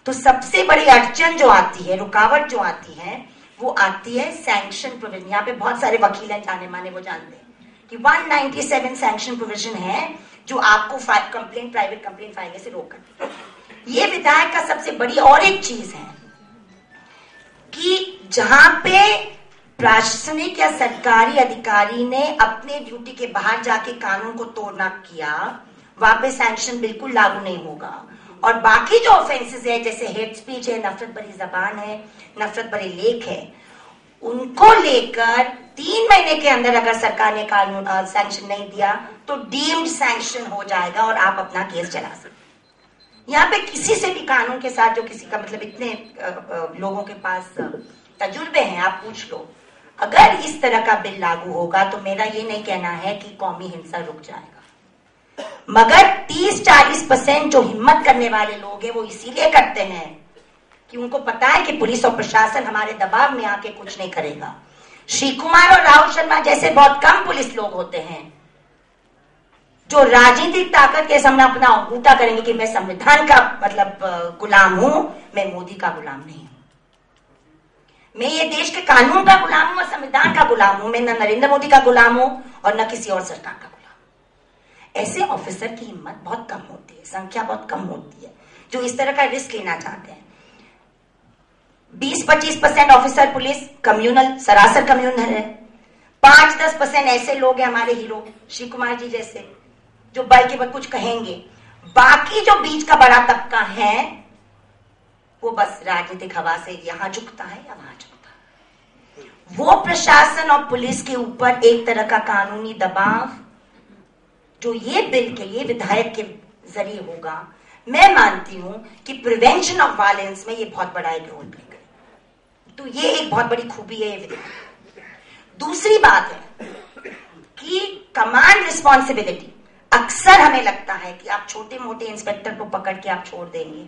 तो सबसे बड़ी अड़चन जो आती है, रुकावट जो आती है, वो आती है सैंक्शन प्रोविजन। यहाँ पे बहुत सारे वकील हैं, जाने माने, वो जानते हैं कि 197 सैंक्शन प्रोविजन है जो आपको प्राइवेट कंप्लेंट फाइल से रोक करती है। ये विधायक का सबसे बड़ी और एक चीज है कि जहां पे प्रशासनिक या सरकारी अधिकारी ने अपने ड्यूटी के बाहर जाके कानून को तोड़ना किया, वहां पे सैंक्शन बिल्कुल लागू नहीं होगा। और बाकी जो ऑफेंसेस है, जैसे हेट स्पीच है, नफरत भरी जबान है, नफरत भरे लेख है, उनको लेकर 3 महीने के अंदर अगर सरकार ने कानून सैंक्शन नहीं दिया तो डीम्ड सैंक्शन हो जाएगा और आप अपना केस चला सकते। यहाँ पे किसी से भी कानून के साथ जो किसी का, मतलब इतने लोगों के पास तजुर्बे हैं, आप पूछ लो, अगर इस तरह का बिल लागू होगा तो मेरा ये नहीं कहना है कि कौमी हिंसा रुक जाएगा। मगर 30-40% जो हिम्मत करने वाले लोग हैं वो इसीलिए करते हैं कि उनको पता है कि पुलिस और प्रशासन हमारे दबाव में आके कुछ नहीं करेगा। श्री कुमार और राहुल शर्मा जैसे बहुत कम पुलिस लोग होते हैं जो राजनीतिक ताकत के सामने अपना अंगूठा करेंगे कि मैं संविधान का मतलब गुलाम हूं, मैं मोदी का गुलाम नहीं हूं, मैं ये देश के कानून का गुलाम हूं और संविधान का गुलाम हूं, मैं न नरेंद्र मोदी का गुलाम हूं और न किसी और सरकार का गुलाम। ऐसे ऑफिसर की हिम्मत बहुत कम होती है, संख्या बहुत कम होती है जो इस तरह का रिस्क लेना चाहते हैं। 20-25% ऑफिसर पुलिस कम्युनल, सरासर कम्युनल है। 5-10% ऐसे लोग हैं हमारे हीरो श्री कुमार जी जैसे, जो बल के बाद कुछ कहेंगे। बाकी जो बीच का बड़ा तबका है वो बस राजनीतिक हवा से यहां झुकता है या वहां झुकता है। वो प्रशासन और पुलिस के ऊपर एक तरह का कानूनी दबाव जो ये बिल के ये विधायक के जरिए होगा, मैं मानती हूं कि प्रिवेंशन ऑफ वायलेंस में ये बहुत बड़ा एक रोल प्ले करेगा। तो ये एक बहुत बड़ी खूबी है ये विधायक। दूसरी बात है कि कमांड रिस्पॉन्सिबिलिटी, अक्सर हमें लगता है कि आप छोटे मोटे इंस्पेक्टर को पकड़ के आप छोड़ देंगे,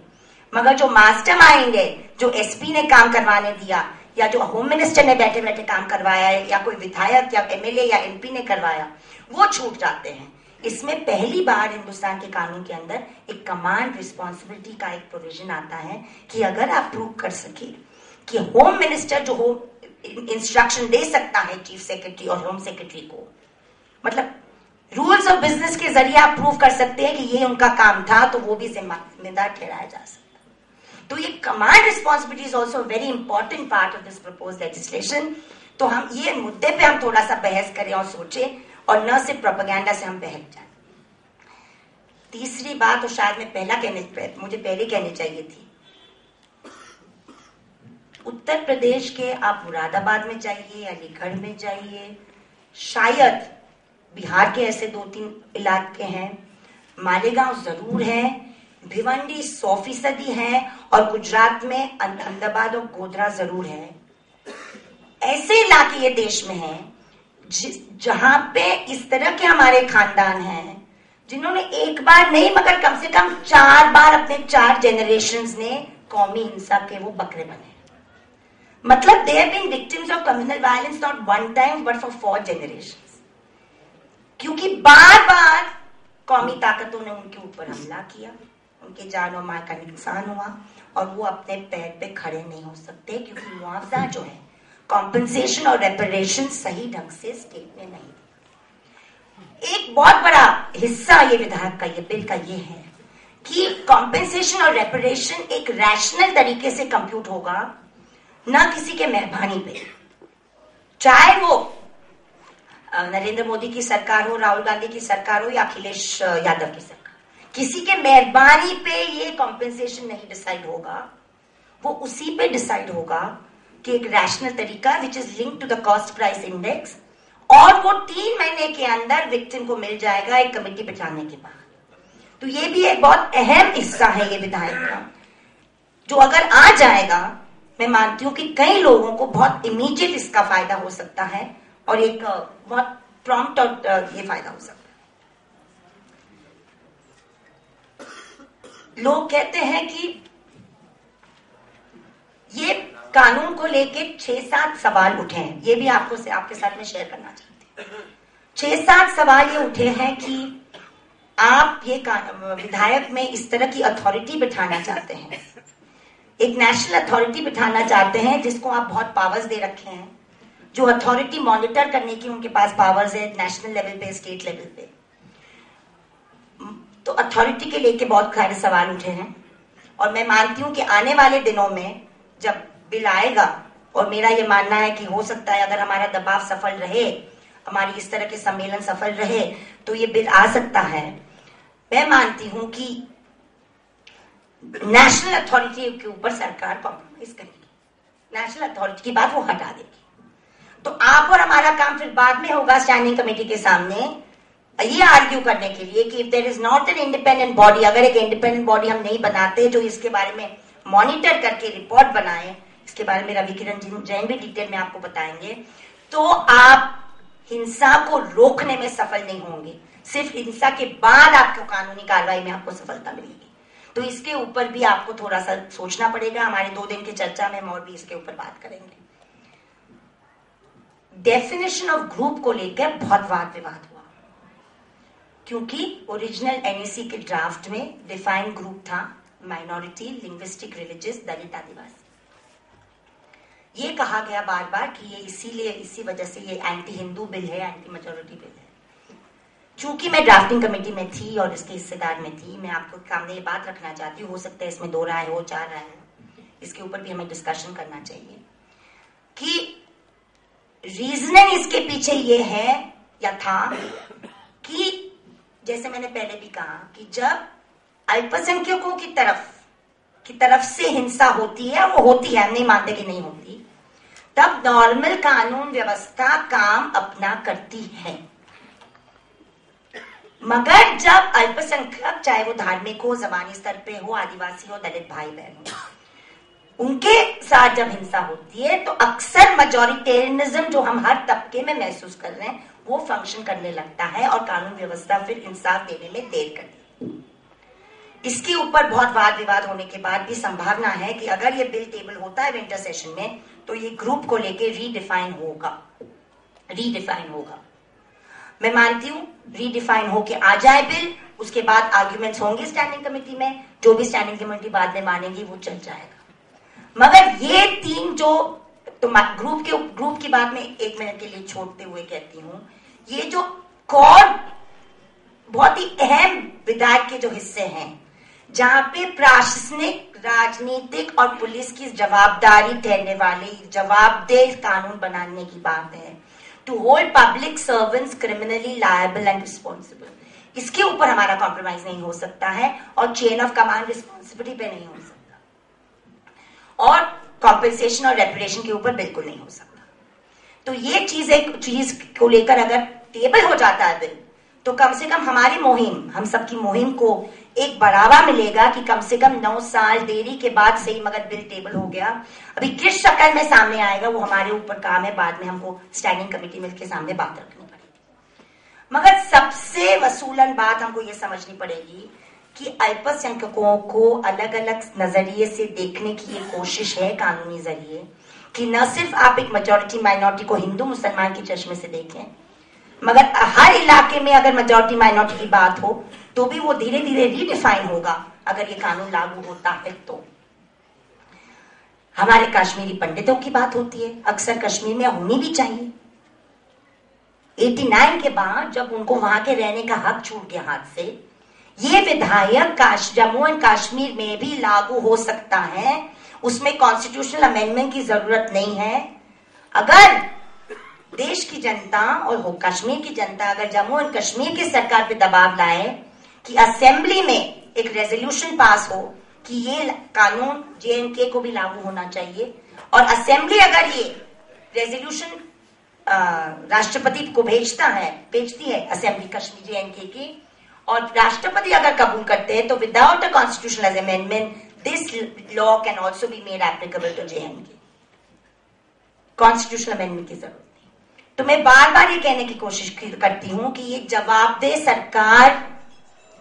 मगर जो मास्टरमाइंड है, जो एसपी ने काम करवाने दिया या जो होम मिनिस्टर ने बैठे बैठे काम करवाया है या कोई विधायक या एमएलए या एमपी ने करवाया, वो छूट जाते हैं। इसमें पहली बार हिंदुस्तान के कानून के अंदर एक कमांड रिस्पॉन्सिबिलिटी का एक प्रोविजन आता है कि अगर आप प्रूव कर सके कि होम मिनिस्टर जो होम इंस्ट्रक्शन दे सकता है चीफ सेक्रेटरी और होम सेक्रेटरी को, मतलब रूल्स ऑफ बिजनेस के जरिए आप प्रूव कर सकते हैं कि ये उनका काम था, तो वो भी जिम्मेदार ठहराया जा सकता है। तो ये command responsibility is also very important part of this propose legislation. तो हम ये मुद्दे पे हम थोड़ा सा बहस करें और सोचें और न सिर्फ प्रोपेगेंडा से हम बहक जाए। तीसरी बात, तो शायद मैं मुझे पहले कहनी चाहिए थी, उत्तर प्रदेश के आप मुरादाबाद में जाइए, अलीगढ़ में जाइए, शायद बिहार के ऐसे 2-3 इलाके हैं, मालेगांव जरूर है, भिवंडी 100% है, और गुजरात में अहमदाबाद और गोधरा जरूर है। ऐसे इलाके ये देश में हैं जहां पे इस तरह के हमारे खानदान हैं जिन्होंने एक बार नहीं मगर कम से कम 4 बार अपने 4 जनरेशंस ने कौमी हिंसा के वो बकरे बने। मतलब they have been victims of communal violence not one time but for 4 generations, क्योंकि बार बार कौमी ताकतों ने उनके ऊपर हमला किया, उनके जान और माल का नुकसान हुआ और वो अपने पैर पे खड़े नहीं हो सकते क्योंकि मुआवजा जो है, कॉम्पनसेशन और रेपरेशन सही ढंग से स्टेट ने नहीं दिया। एक बहुत बड़ा हिस्सा ये विधायक का, ये बिल का ये है कि कॉम्पनसेशन और रेपरेशन एक रैशनल तरीके से कंप्यूट होगा, ना किसी के मेहरबानी पे, चाहे वो नरेंद्र मोदी की सरकार हो, राहुल गांधी की सरकार हो या अखिलेश यादव की सरकार, किसी के मेहरबानी पे ये कॉम्पेंसेशन नहीं डिसाइड होगा, वो उसी पे डिसाइड होगा कि एक रैशनल तरीका which is linked to the cost price index, और वो 3 महीने के अंदर विक्टिम को मिल जाएगा एक कमेटी बिठाने के बाद। तो ये भी एक बहुत अहम हिस्सा है ये विधायक का, जो अगर आ जाएगा, मैं मानती हूं कि कई लोगों को बहुत इमीडिएट इसका फायदा हो सकता है और एक बहुत प्रॉम्प्ट और ये फायदा हो सकता है। लोग कहते हैं कि ये कानून को लेके 6-7 सवाल उठे हैं, ये भी आपके साथ में शेयर करना चाहती हूँ। 6-7 सवाल ये उठे हैं कि आप ये विधायक में इस तरह की अथॉरिटी बिठाना चाहते हैं, एक नेशनल अथॉरिटी बिठाना चाहते हैं जिसको आप बहुत पावर्स दे रखे हैं, जो अथॉरिटी मॉनिटर करने की उनके पास पावर्स है नेशनल लेवल पे, स्टेट लेवल पे। तो अथॉरिटी के लेके बहुत सारे सवाल उठे हैं और मैं मानती हूं कि आने वाले दिनों में जब बिल आएगा, और मेरा ये मानना है कि हो सकता है अगर हमारा दबाव सफल रहे, हमारी इस तरह के सम्मेलन सफल रहे, तो ये बिल आ सकता है। मैं मानती हूं कि नेशनल अथॉरिटी के ऊपर सरकार कॉम्प्रोमाइज करेगी, नेशनल अथॉरिटी की बात वो हटा देगी। तो आप और हमारा काम फिर बाद में होगा स्टैंडिंग कमेटी के सामने ये आर्ग्यू करने के लिए कि if there is not an independent body, अगर एक इंडिपेंडेंट बॉडी हम नहीं बनाते जो इसके बारे में मॉनिटर करके रिपोर्ट बनाए, इसके बारे में रवि किरण जैन भी डिटेल में आपको बताएंगे, तो आप हिंसा को रोकने में सफल नहीं होंगे, सिर्फ हिंसा के बाद आपको कानूनी कार्रवाई में आपको सफलता मिलेगी। तो इसके ऊपर भी आपको थोड़ा सा सोचना पड़ेगा। हमारे 2 दिन की चर्चा में हम और भी इसके ऊपर बात करेंगे। डेफिनेशन ऑफ ग्रुप को लेकर बहुत वाद विवाद हुआ, क्योंकि ओरिजिनल एनईसी के ड्राफ्ट में डिफाइंड ग्रुप था माइनॉरिटी, लिंग्विस्टिक, रिलीजियस, दलित, आदिवासी। ये कहा गया बार बार कि ये इसी वजह से ये एंटी हिंदू बिल है, एंटी मेजोरिटी बिल है। चूंकि मैं ड्राफ्टिंग कमेटी में थी और इसके हिस्सेदार में थी, मैं आपको सामने ये बात रखना चाहती हूँ, हो सकता है इसमें 2 राय हो, 4 राय हो, इसके ऊपर भी हमें डिस्कशन करना चाहिए कि रीजनिंग इसके पीछे ये है या था कि जैसे मैंने पहले भी कहा कि जब अल्पसंख्यकों की तरफ से हिंसा होती है, वो होती है, हम नहीं मानते कि नहीं होती, तब नॉर्मल कानून व्यवस्था काम अपना करती है। मगर जब अल्पसंख्यक, चाहे वो धार्मिक हो, जबानी स्तर पे हो, आदिवासी हो, दलित भाई बहन हो, उनके साथ जब हिंसा होती है तो अक्सर मेजॉरिटेरियनिज्म जो हम हर तबके में महसूस कर रहे हैं वो फंक्शन करने लगता है और कानून व्यवस्था फिर इंसाफ देने में देर करती है। इसके ऊपर बहुत वाद विवाद होने के बाद भी संभावना है कि अगर ये बिल टेबल होता है विंटर सेशन में तो ये ग्रुप को लेके रीडिफाइन होगा। मैं मानती हूं रीडिफाइन होके आ जाए बिल, उसके बाद आर्ग्यूमेंट्स होंगे स्टैंडिंग कमेटी में, जो भी स्टैंडिंग कमेटी बाद में मानेगी वो चल जाएगा। मगर ये तीन जो, तो ग्रुप की बात में 1 मिनट के लिए छोड़ते हुए कहती हूं, ये जो कोर बहुत ही अहम विधायक के जो हिस्से हैं, जहां पे प्रशासनिक, राजनीतिक और पुलिस की जवाबदारी ठहरने वाली जवाबदेह कानून बनाने की बात है, to hold public servants criminally liable and responsible, इसके ऊपर हमारा कॉम्प्रोमाइज नहीं हो सकता है और चेन ऑफ कमांड रिस्पॉन्सिबिलिटी पे नहीं हो सकता और कॉम्पेंसेशन और रेपुटेशन के ऊपर बिल्कुल नहीं हो सकता। तो ये चीज को लेकर अगर टेबल हो जाता है बिल तो कम से कम हमारी मुहिम, हम सबकी मुहिम को एक बढ़ावा मिलेगा कि कम से कम 9 साल देरी के बाद सही मगर बिल टेबल हो गया। अभी किस शक्ल में सामने आएगा वो हमारे ऊपर काम है, बाद में हमको स्टैंडिंग कमेटी में के सामने बात रखनी पड़ेगी। मगर सबसे वसूलन बात हमको ये समझनी पड़ेगी कि अल्पसंख्यकों को अलग अलग नजरिए से देखने की ये कोशिश है कानूनी जरिए, कि न सिर्फ आप एक मेजॉरिटी माइनॉरिटी को हिंदू मुसलमान के चश्मे से देखें, मगर हर इलाके में अगर मेजॉरिटी माइनॉरिटी की बात हो तो भी वो धीरे धीरे रीडिफाइन होगा अगर ये कानून लागू होता है। तो हमारे कश्मीरी पंडितों की बात होती है, अक्सर कश्मीर में होनी भी चाहिए। 89 के बाद जब उनको वहां के रहने का हक छूट गया हाथ से, ये विधायक जम्मू एंड कश्मीर में भी लागू हो सकता है, उसमें कॉन्स्टिट्यूशनल अमेंडमेंट की जरूरत नहीं है। अगर देश की जनता और कश्मीर की जनता अगर जम्मू एंड कश्मीर की सरकार पे दबाव लाए कि असेंबली में एक रेजोल्यूशन पास हो कि ये कानून JNK को भी लागू होना चाहिए, और असेंबली अगर ये रेजोल्यूशन राष्ट्रपति को भेजती है असेंबली कश्मीर JNK की, और राष्ट्रपति अगर कबूल करते हैं तो without a constitutional amendment this law can also be made applicable to JNK। Constitutional amendment की जरूरत नहीं। तो मैं बार बार ये कहने की कोशिश करती हूं कि ये जवाबदेह सरकार,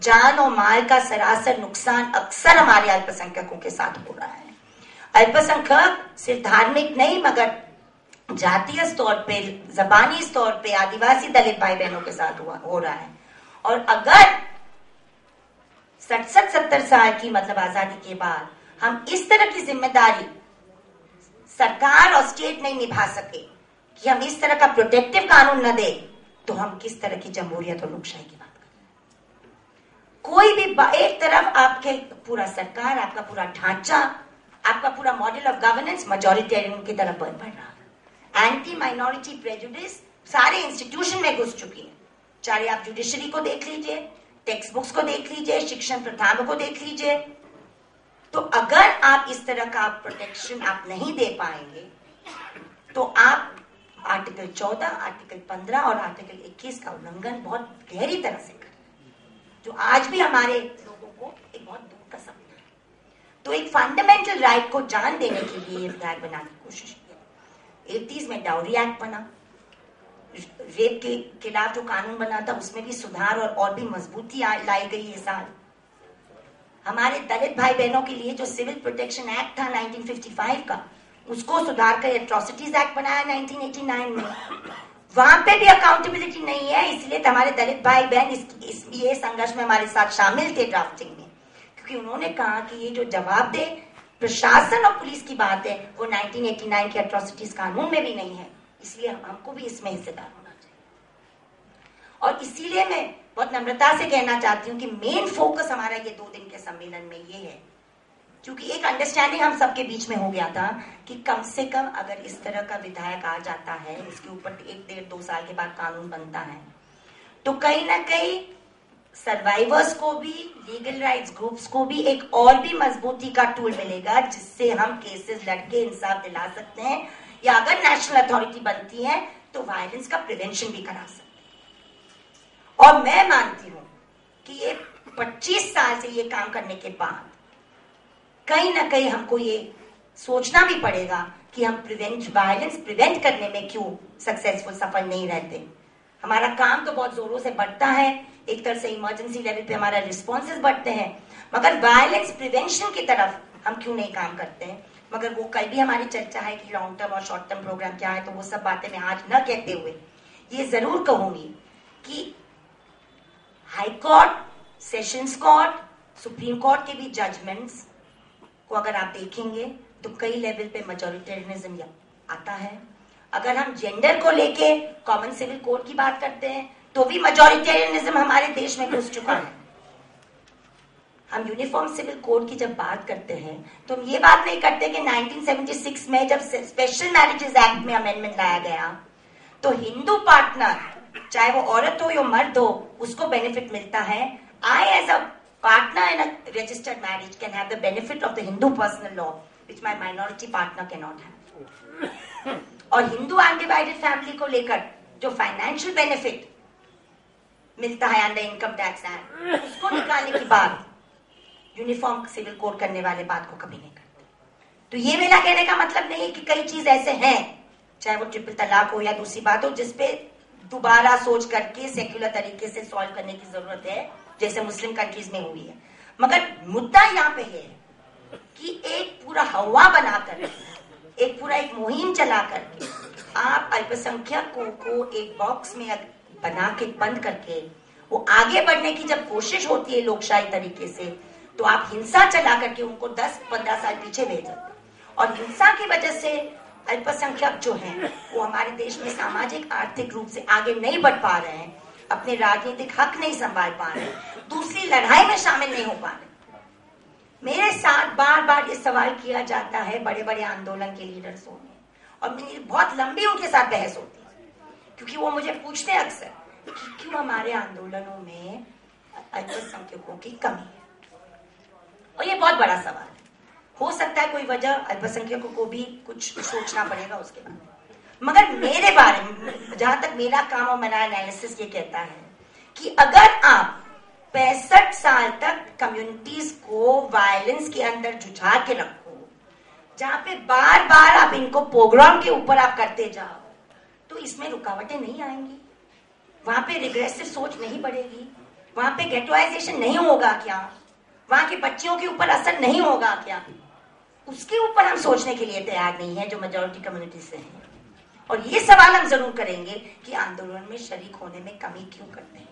जान और माल का सरासर नुकसान अक्सर हमारे अल्पसंख्यकों के साथ हो रहा है। अल्पसंख्यक सिर्फ धार्मिक नहीं मगर जातीय स्तर पे, जबानी स्तर पे आदिवासी दलित भाई बहनों के साथ हो रहा है। और अगर 67-70 साल की मतलब आजादी के बाद हम इस तरह की जिम्मेदारी सरकार और स्टेट नहीं निभा सके कि हम इस तरह का प्रोटेक्टिव कानून न दे, तो हम किस तरह की जमहूरियत और लोकशाही की बात करें। कोई भी एक तरफ आपके पूरा सरकार, आपका पूरा ढांचा, आपका पूरा मॉडल ऑफ गवर्नेंस मेजॉरिटेरियन की तरफ बढ़ रहा है। एंटी माइनॉरिटी प्रेजुडिस सारे इंस्टीट्यूशन में घुस चुकी है, चाहे आप जुडिशरी को देख लीजिए, टेक्स्ट बुक्स को देख लीजिए, शिक्षण प्रथाओं को देख लीजिए। तो अगर आप इस तरह का प्रोटेक्शन आप नहीं दे पाएंगे तो आप आर्टिकल 14, आर्टिकल 15 और आर्टिकल 21 का उल्लंघन बहुत गहरी तरह से कर रहे हैं, जो आज भी हमारे लोगों को एक बहुत दूर का सपना है। तो एक फंडामेंटल राइट को जान देने के लिए विधायक बनाने की कोशिश की। 80s में डाउरी एक्ट बना, रेप के खिलाफ जो कानून बना था उसमें भी सुधार और भी मजबूती लाई गई ये साल। हमारे दलित भाई बहनों के लिए जो सिविल प्रोटेक्शन एक्ट था 1955 का, उसको सुधार कर एट्रोसिटीज एक्ट बनाया 1989 में। वहां पे भी अकाउंटेबिलिटी नहीं है, इसलिए तो हमारे दलित भाई बहन ये संघर्ष में हमारे साथ शामिल थे ड्राफ्टिंग में, क्योंकि उन्होंने कहा कि ये जो जवाबदेह प्रशासन और पुलिस की बात है वो 1989 के एट्रोसिटीज कानून में भी नहीं है, इसलिए हमको भी इसमें हिस्सेदार होना चाहिए। और इसीलिए मैं बहुत नम्रता से कहना चाहती हूँ कि मेन फोकस हमारा ये 2 दिन के सम्मेलन में ये है, क्योंकि एक अंडरस्टैंडिंग हम सबके बीच में हो गया था कि कम से कम अगर इस तरह का विधायक आ जाता है, इसके ऊपर 1-1.5-2 साल के बाद कानून बनता है, तो कहीं ना कहीं सर्वाइवर्स को भी, लीगल राइट्स ग्रुप्स को भी एक और भी मजबूती का टूल मिलेगा, जिससे हम केसेस लड़के इंसाफ दिला सकते हैं। या अगर नेशनल अथॉरिटी बनती है तो वायलेंस का प्रिवेंशन भी करा सकती है। और मैं मानती हूं कि ये 25 साल से ये काम करने के बाद कहीं ना कहीं हमको ये सोचना भी पड़ेगा कि हम वायलेंस प्रिवेंट करने में क्यों सक्सेसफुल सफल नहीं रहते। हमारा काम तो बहुत जोरों से बढ़ता है, एक तरह से इमरजेंसी लेवल पे हमारा रिस्पॉन्सेज बढ़ते हैं, मगर वायलेंस प्रिवेंशन की तरफ हम क्यों नहीं काम करते हैं। मगर वो कल भी हमारी चर्चा है कि लॉन्ग टर्म और शॉर्ट टर्म प्रोग्राम क्या है, तो वो सब बातें मैं आज न कहते हुए ये जरूर कहूंगी कि high court, sessions court, supreme court के भी जजमेंट्स को अगर आप देखेंगे तो कई लेवल पे मेजॉरिटेरियनिज्म आता है। अगर हम जेंडर को लेके कॉमन सिविल कोड की बात करते हैं तो भी मेजॉरिटेरियनिज्म हमारे देश में घुस चुका है। हम यूनिफॉर्म सिविल कोड की जब बात करते हैं तो हम ये बात नहीं करते कि 1976 में जब स्पेशल मैरिजेस एक्ट में अमेंडमेंट लाया गया तो हिंदू पार्टनर, चाहे वो औरत हो या मर्द हो, उसको बेनिफिट मिलता है। I as a partner in a registered marriage can have the benefit of the Hindu personal law, which my minority partner cannot have. और हिंदू अनडिवाइडेड फैमिली को लेकर जो फाइनेंशियल बेनिफिट मिलता है अंडर इनकम टैक्स एक्ट, उसको निकालने की बात यूनिफॉर्म सिविल कोड करने वाले बात को कभी नहीं करते। तो ये मेरा कहने का मतलब नहीं है कि कई चीज ऐसे हैं, चाहे वो ट्रिपल तलाक हो या दूसरी बात हो, जिसपे दोबारा सोच करके सेक्युलर तरीके से सॉल्व करने की जरूरत है, जैसे मुस्लिम कंट्रीज में हुई है। मगर मुद्दा यहाँ पे है कि एक पूरा हवा बनाकर, एक पूरा एक मुहिम चला करके आप अल्पसंख्यकों को एक बॉक्स में बना के बंद करके वो आगे बढ़ने की जब कोशिश होती है लोकशाही तरीके से, तो आप हिंसा चला करके उनको 10-15 साल पीछे भेज देते। और हिंसा की वजह से अल्पसंख्यक जो हैं वो हमारे देश में सामाजिक आर्थिक रूप से आगे नहीं बढ़ पा रहे हैं, अपने राजनीतिक हक नहीं संभाल पा रहे, दूसरी लड़ाई में शामिल नहीं हो पा रहे। मेरे साथ बार बार ये सवाल किया जाता है बड़े बड़े आंदोलन के लीडर्सों ने, और मेरी बहुत लंबी उनके साथ बहस होती है, क्योंकि वो मुझे पूछते हैं अक्सर कि क्यों हमारे आंदोलनों में अल्पसंख्यकों की कमी है। और ये बहुत बड़ा सवाल है। हो सकता है कोई वजह अल्पसंख्यकों को भी कुछ सोचना पड़ेगा उसके बाद, मगर मेरे बारे में जहां तक मेरा काम और मेरा एनालिसिस ये कहता है कि अगर आप 65 साल तक कम्युनिटीज को वायलेंस के अंदर जुझा के रखो, जहां पे बार बार आप इनको प्रोग्राम के ऊपर आप करते जाओ, तो इसमें रुकावटें नहीं आएंगी, वहां पे रिग्रेसिव सोच नहीं बढ़ेगी, वहां पे गेटोइजेशन नहीं होगा क्या, वहां के बच्चियों के ऊपर असर नहीं होगा क्या, उसके ऊपर हम सोचने के लिए तैयार नहीं है जो मेजॉरिटी कम्युनिटी से है। और ये सवाल हम जरूर करेंगे कि आंदोलन में शरीक होने में कमी क्यों करते हैं।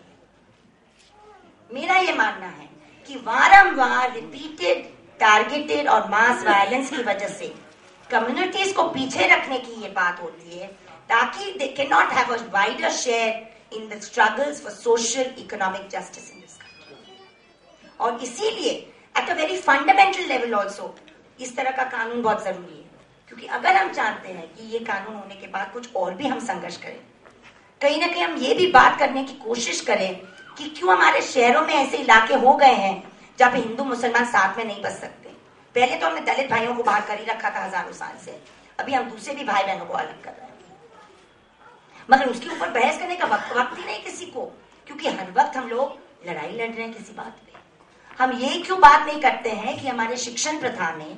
मेरा ये मानना है कि वारंवार रिपीटेड, टारगेटेड और मास वायलेंस की वजह से कम्युनिटीज को पीछे रखने की ये बात होती है, ताकि they can not have a wider share in the struggles for social economic justice in this country. और इसीलिए at a very fundamental level also इस तरह का कानून बहुत जरूरी है, क्योंकि अगर हम चाहते हैं कि ये कानून होने के बाद कुछ और भी हम संघर्ष करें, कहीं ना कहीं हम ये भी बात करने की कोशिश करें कि क्यों हमारे शहरों में ऐसे इलाके हो गए हैं जहाँ पे हिंदू मुसलमान साथ में नहीं बस सकते। पहले तो हमने दलित भाइयों को बाहर कर ही रखा था हजारों साल से, अभी हम दूसरे भी भाई बहनों को अलग कर रहे हैं, मगर उसके ऊपर बहस करने का वक्त ही नहीं किसी को, क्योंकि हर वक्त हम लोग लड़ाई लड़ रहे हैं किसी बात पे। हम ये क्यों बात नहीं करते हैं कि हमारे शिक्षण प्रथा में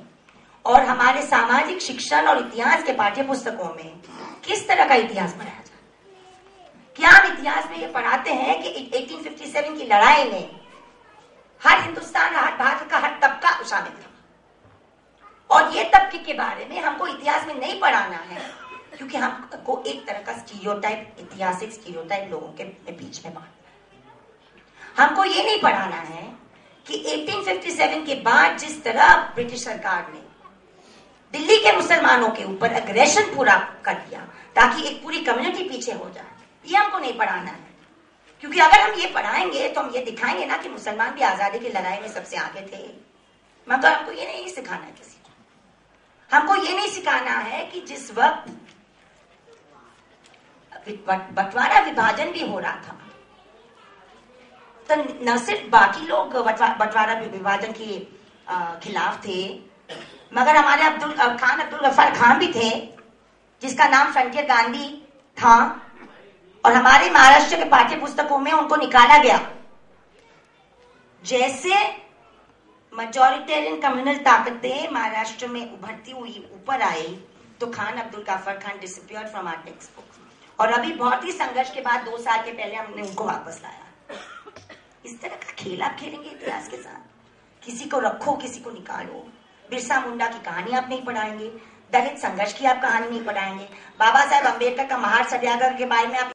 और हमारे सामाजिक शिक्षण और इतिहास के पाठ्य पुस्तकों में किस तरह का इतिहास पढ़ाया जाता है। क्या हम इतिहास में ये पढ़ाते हैं कि 1857 की लड़ाई में हर हिंदुस्तान, हर भारत का हर तबका शामिल था, और ये तबके के बारे में हमको इतिहास में नहीं पढ़ाना है, क्योंकि हमको एक तरह का स्टीरियोटाइप, ऐतिहासिक स्टीरियोटाइप लोगों के बीच में बांटना है। हमको ये नहीं पढ़ाना है कि 1857 के बाद जिस तरह ब्रिटिश सरकार ने दिल्ली के मुसलमानों के ऊपर अग्रेशन पूरा कर दिया ताकि एक पूरी कम्युनिटी पीछे हो जाए, ये हमको नहीं पढ़ाना है। क्योंकि अगर हम ये पढ़ाएंगे तो हम ये diखाएंगे ना कि मुसलमान भी आजादी की लड़ाई में सबसे आगे थे, मगर हमको ये नहीं सिखाना है किसी को। हमको ये नहीं सिखाना है कि जिस वक्त बंटवारा विभाजन भी हो रहा था, तो न सिर्फ बाकी लोग बंटवारा विभाजन के खिलाफ थे, मगर हमारे अब्दुल गफ्फार खान भी थे, जिसका नाम फ्रंटियर गांधी था, और हमारे महाराष्ट्र के पाठ्य पुस्तकों में उनको निकाला गया। जैसे मेजॉरिटेरियन कम्युनल ताकतें महाराष्ट्र में उभरती हुई ऊपर आई, तो Khan Abdul Gaffar Khan disappeared from our text books, और अभी बहुत ही संघर्ष के बाद 2 साल के पहले हमने उनको वापस लाया। इस तरह का खेल आप खेलेंगे इतिहास के साथ? किसी को रखो, किसी को निकालो। बिरसा मुंडा की कहानी आप नहीं पढ़ाएंगे, दलित संघर्ष की आप कहानी नहीं पढ़ाएंगे, बाबा साहेब अम्बेडकर का महार सत्याग्रह के बारे में आप